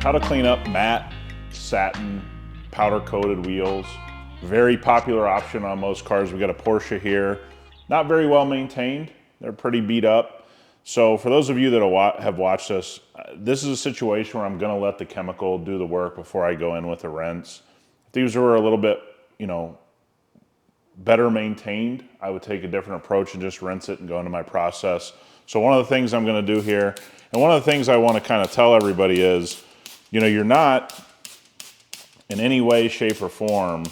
How to clean up matte, satin, powder-coated wheels. Very popular option on most cars. We got a Porsche here. Not very well maintained. They're pretty beat up. So for those of you that have watched this, this is a situation where I'm gonna let the chemical do the work before I go in with a rinse. If these were a little bit, better maintained, I would take a different approach and just rinse it and go into my process. So one of the things I'm gonna do here, and one of the things I wanna kind of tell everybody is, you're not in any way, shape, or form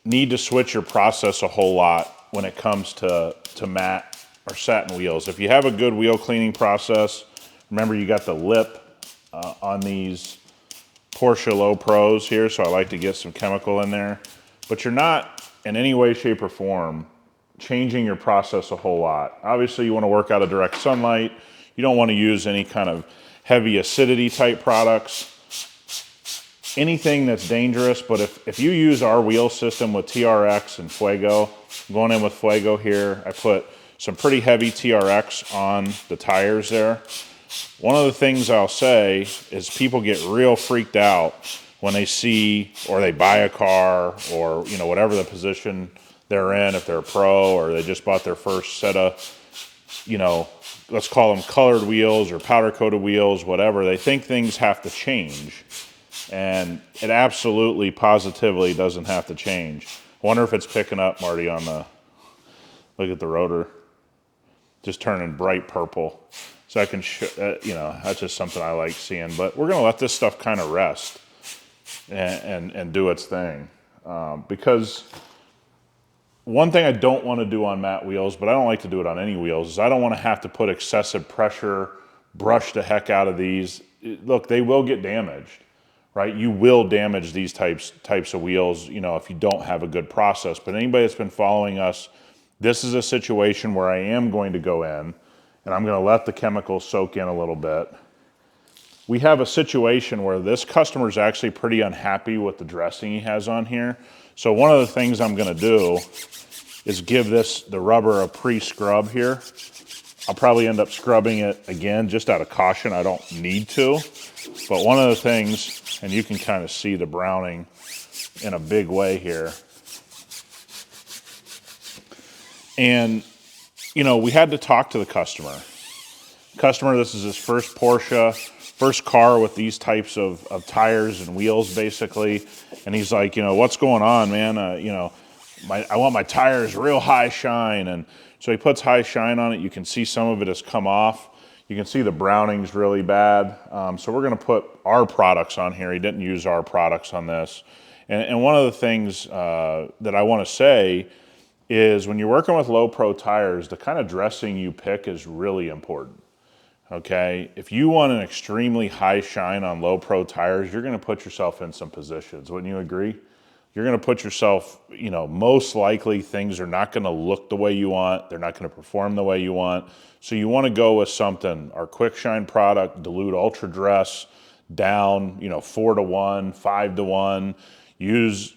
need to switch your process a whole lot when it comes to matte or satin wheels. If you have a good wheel cleaning process, remember you got the lip on these Porsche Low Pros here, so I like to get some chemical in there. But you're not in any way, shape, or form changing your process a whole lot. Obviously, you want to work out of direct sunlight. You don't want to use any kind of heavy acidity type products. Anything that's dangerous, but if you use our wheel system with TRX and Fuego, I'm going in with Fuego here, I put some pretty heavy TRX on the tires there. One of the things I'll say is people get real freaked out when they see or they buy a car or whatever the position they're in, if they're a pro or they just bought their first set of, let's call them colored wheels or powder coated wheels, whatever. They think things have to change. And it absolutely, positively doesn't have to change. I wonder if it's picking up, Marty, on the, look at the rotor, just turning bright purple. So I can, that's just something I like seeing. But we're going to let this stuff kind of rest and do its thing. Because one thing I don't want to do on matte wheels, but I don't like to do it on any wheels, is I don't want to have to put excessive pressure, brush the heck out of these. Look, they will get damaged. Right, you will damage these types of wheels, if you don't have a good process. But anybody that's been following us, this is a situation where I am going to go in and I'm going to let the chemicals soak in a little bit. We have a situation where this customer is actually pretty unhappy with the dressing he has on here. So one of the things I'm going to do is give the rubber a pre-scrub here. I'll probably end up scrubbing it again just out of caution. I don't need to. But one of the things, and you can kind of see the browning in a big way here. And, we had to talk to the customer. This is his first Porsche, first car with these types of tires and wheels, basically. And he's like, what's going on, man? I want my tires real high shine. And so he puts high shine on it. You can see some of it has come off. You can see the browning's really bad. So we're gonna put our products on here. He didn't use our products on this. And one of the things that I wanna say is when you're working with low pro tires, the kind of dressing you pick is really important, okay? If you want an extremely high shine on low pro tires, you're gonna put yourself in some positions, wouldn't you agree? You're gonna put yourself, most likely things are not gonna look the way you want. They're not gonna perform the way you want. So you wanna go with something, our Quick Shine product, Dilute Ultra Dress, down, 4-to-1, 5-to-1. Use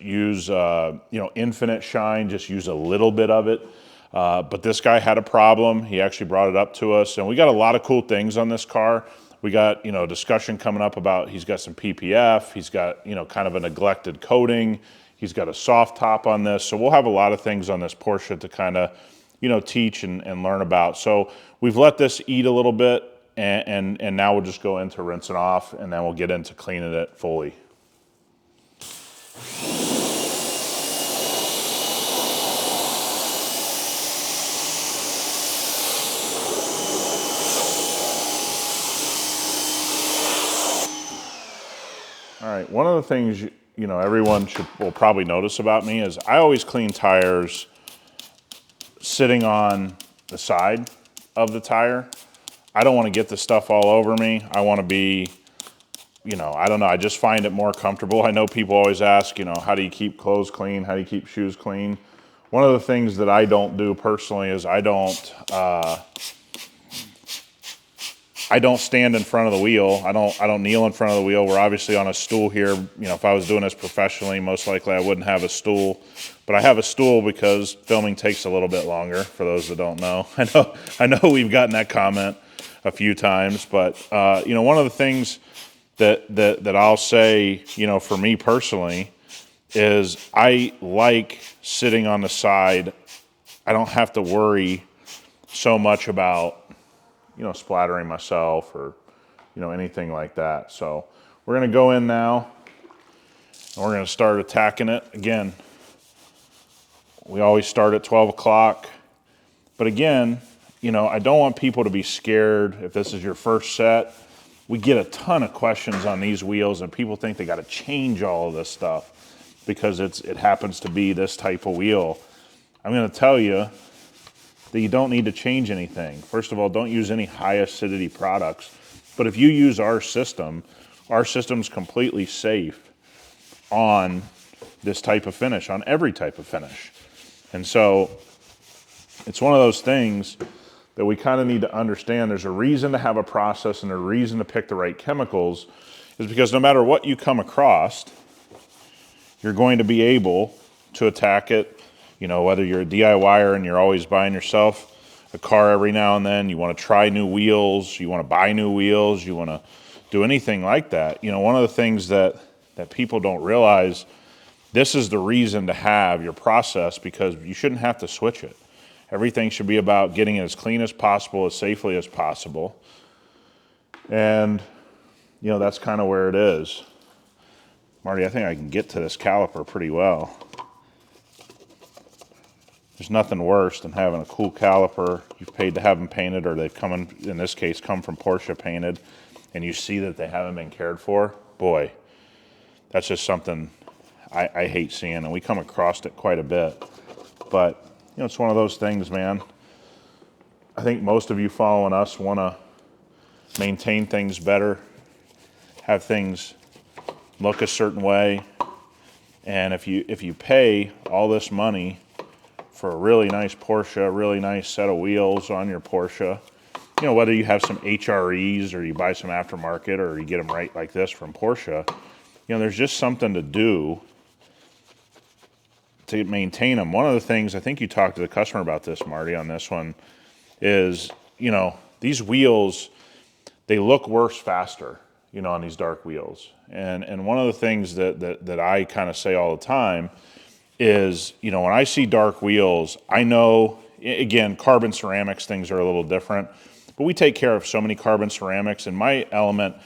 Infinite Shine, just use a little bit of it. But this guy had a problem. He actually brought it up to us. And we got a lot of cool things on this car. We got, discussion coming up about he's got some PPF. He's got, kind of a neglected coating. He's got a soft top on this. So we'll have a lot of things on this Porsche to kind of, teach and learn about. So we've let this eat a little bit and now we'll just go into rinsing off and then we'll get into cleaning it fully. All right, one of the things, everyone will probably notice about me is I always clean tires sitting on the side of the tire. I don't want to get the stuff all over me. I want to be, I don't know, I just find it more comfortable. I know people always ask, how do you keep clothes clean? How do you keep shoes clean? One of the things that I don't do personally is I don't stand in front of the wheel. I don't kneel in front of the wheel. We're obviously on a stool here. If I was doing this professionally, most likely I wouldn't have a stool. But I have a stool because filming takes a little bit longer, for those that don't know. I know we've gotten that comment a few times, but one of the things that I'll say, you know, for me personally, is I like sitting on the side. I don't have to worry so much about, you know, splattering myself or, you know, anything like that. So we're going to go in now and we're going to start attacking it. Again, we always start at 12 o'clock. But again, you know, I don't want people to be scared if this is your first set. We get a ton of questions on these wheels and people think they got to change all of this stuff because it happens to be this type of wheel. I'm going to tell you that you don't need to change anything. First of all, don't use any high acidity products. But if you use our system's completely safe on this type of finish, on every type of finish. And so it's one of those things that we kind of need to understand. There's a reason to have a process and a reason to pick the right chemicals, is because no matter what you come across, you're going to be able to attack it. You know, whether you're a DIYer and you're always buying yourself a car every now and then, you want to try new wheels, you want to buy new wheels, you want to do anything like that. You know, one of the things that people don't realize, this is the reason to have your process, because you shouldn't have to switch it. Everything should be about getting it as clean as possible, as safely as possible. And, you know, that's kind of where it is. Marty, I think I can get to this caliper pretty well. There's nothing worse than having a cool caliper. You've paid to have them painted, or they've come in this case, come from Porsche painted, and you see that they haven't been cared for. Boy, that's just something I hate seeing, and we come across it quite a bit. But, you know, it's one of those things, man. I think most of you following us want to maintain things better, have things look a certain way. And if you pay all this money for a really nice Porsche, a really nice set of wheels on your Porsche, you know, whether you have some HREs or you buy some aftermarket or you get them right like this from Porsche, you know, there's just something to do to maintain them. One of the things, I think you talked to the customer about this, Marty, on this one, is, you know, these wheels, they look worse faster, you know, on these dark wheels. And one of the things that I kind of say all the time is, you know, when I see dark wheels, I know, again, carbon ceramics, things are a little different, but we take care of so many carbon ceramics. In my element,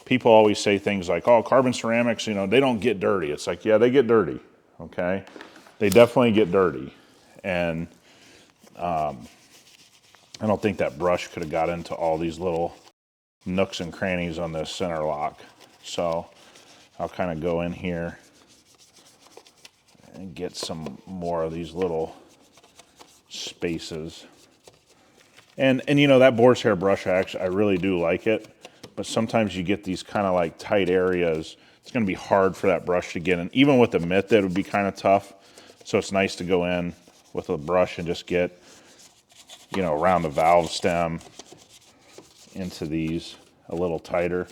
people always say things like, oh, carbon ceramics, you know, they don't get dirty. It's like, yeah, they get dirty, okay? They definitely get dirty. And I don't think that brush could have got into all these little nooks and crannies on this center lock. So I'll kind of go in here and get some more of these little spaces. And you know, that boar's hair brush, I really do like it, but sometimes you get these kind of like tight areas. It's going to be hard for that brush to get in. Even with the mitt, that would be kind of tough. So it's nice to go in with a brush and just get, you know, around the valve stem into these a little tighter.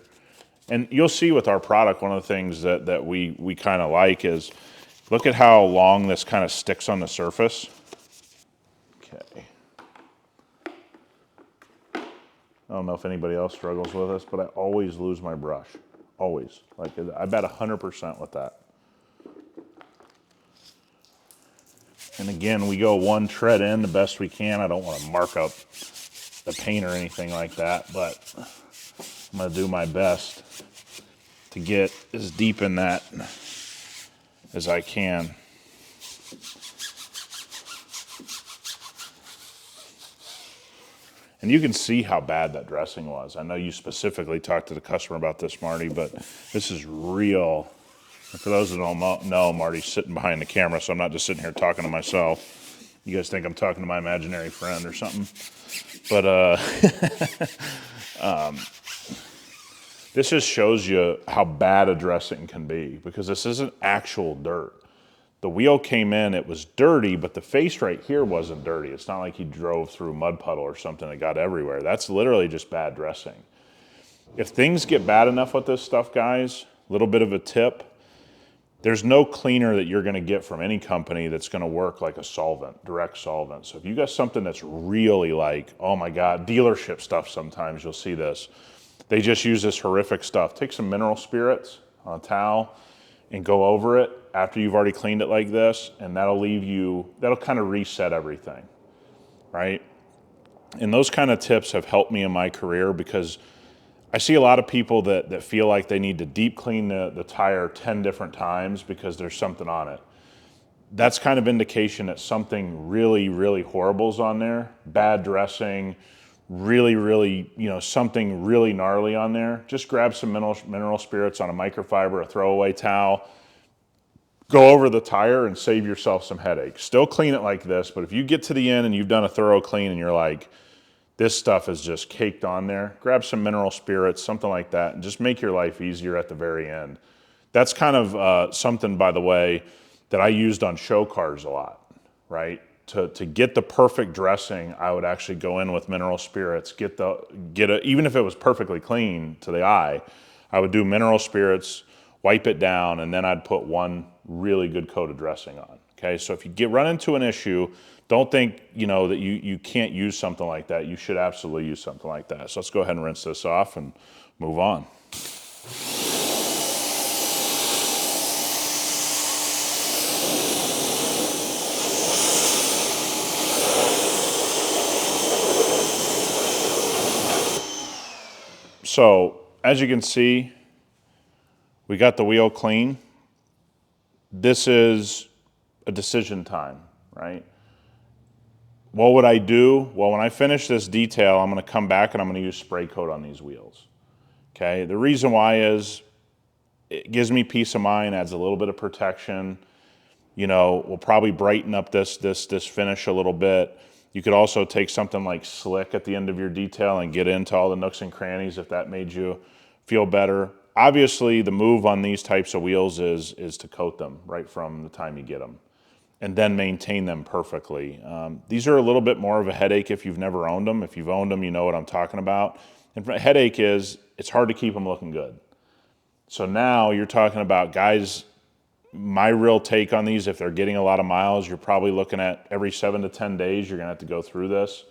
And you'll see with our product, one of the things that we kind of like is, look at how long this kind of sticks on the surface. Okay. I don't know if anybody else struggles with this, but I always lose my brush. Always. Like, I bet 100% with that. And again, we go one tread in the best we can. I don't want to mark up the paint or anything like that, but I'm going to do my best to get as deep in that as I can. And you can see how bad that dressing was. I know you specifically talked to the customer about this, Marty, but this is real. And for those that don't know, Marty's sitting behind the camera, so I'm not just sitting here talking to myself. You guys think I'm talking to my imaginary friend or something. But this just shows you how bad a dressing can be, because this isn't actual dirt. The wheel came in, it was dirty, but the face right here wasn't dirty. It's not like he drove through a mud puddle or something that got everywhere. That's literally just bad dressing. If things get bad enough with this stuff, guys, a little bit of a tip, there's no cleaner that you're gonna get from any company that's gonna work like a solvent, direct solvent. So if you got something that's really like, oh my God, dealership stuff, sometimes you'll see this. They just use this horrific stuff. Take some mineral spirits on a towel and go over it after you've already cleaned it like this, and that'll kind of reset everything, right? And those kind of tips have helped me in my career, because I see a lot of people that feel like they need to deep clean the tire 10 different times because there's something on it. That's kind of indication that something really, really horrible is on there. Bad dressing, really, something really gnarly on there. Just grab some mineral spirits on a microfiber, a throwaway towel, go over the tire and save yourself some headaches. Still clean it like this, but if you get to the end and you've done a thorough clean and you're like, this stuff is just caked on there, grab some mineral spirits, something like that, and just make your life easier at the very end. That's kind of something, by the way, that I used on show cars a lot, right? To get the perfect dressing, I would actually go in with mineral spirits, even if it was perfectly clean to the eye, I would do mineral spirits, wipe it down, and then I'd put one really good coat of dressing on. Okay, so if you run into an issue, don't think that you can't use something like that. You should absolutely use something like that. So let's go ahead and rinse this off and move on. So as you can see, we got the wheel clean. This is a decision time, right? What would I do? Well, when I finish this detail, I'm going to come back and I'm going to use spray coat on these wheels. Okay, the reason why is it gives me peace of mind, adds a little bit of protection. We'll probably brighten up this finish a little bit. You could also take something like Slick at the end of your detail and get into all the nooks and crannies if that made you feel better. Obviously, the move on these types of wheels is to coat them right from the time you get them, and then maintain them perfectly. These are a little bit more of a headache if you've never owned them. If you've owned them, you know what I'm talking about. And a headache is, it's hard to keep them looking good. So now you're talking about, guys, my real take on these, if they're getting a lot of miles, you're probably looking at every 7 to 10 days, you're gonna have to go through this.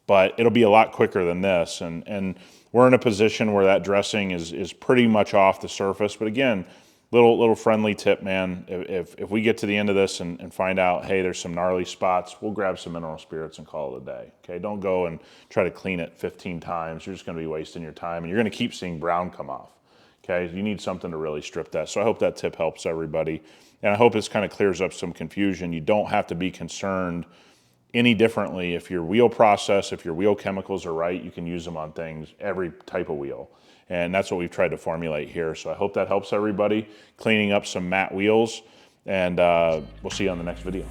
But it'll be a lot quicker than this. And we're in a position where that dressing is pretty much off the surface. But again, little friendly tip, man. If we get to the end of this and find out, hey, there's some gnarly spots, we'll grab some mineral spirits and call it a day. Okay, don't go and try to clean it 15 times. You're just gonna be wasting your time, and you're gonna keep seeing brown come off. Okay, you need something to really strip that. So I hope that tip helps everybody. And I hope this kind of clears up some confusion. You don't have to be concerned any differently. If your wheel process, if your wheel chemicals are right, you can use them on things, every type of wheel. And that's what we've tried to formulate here. So I hope that helps everybody, cleaning up some matte wheels. And we'll see you on the next video.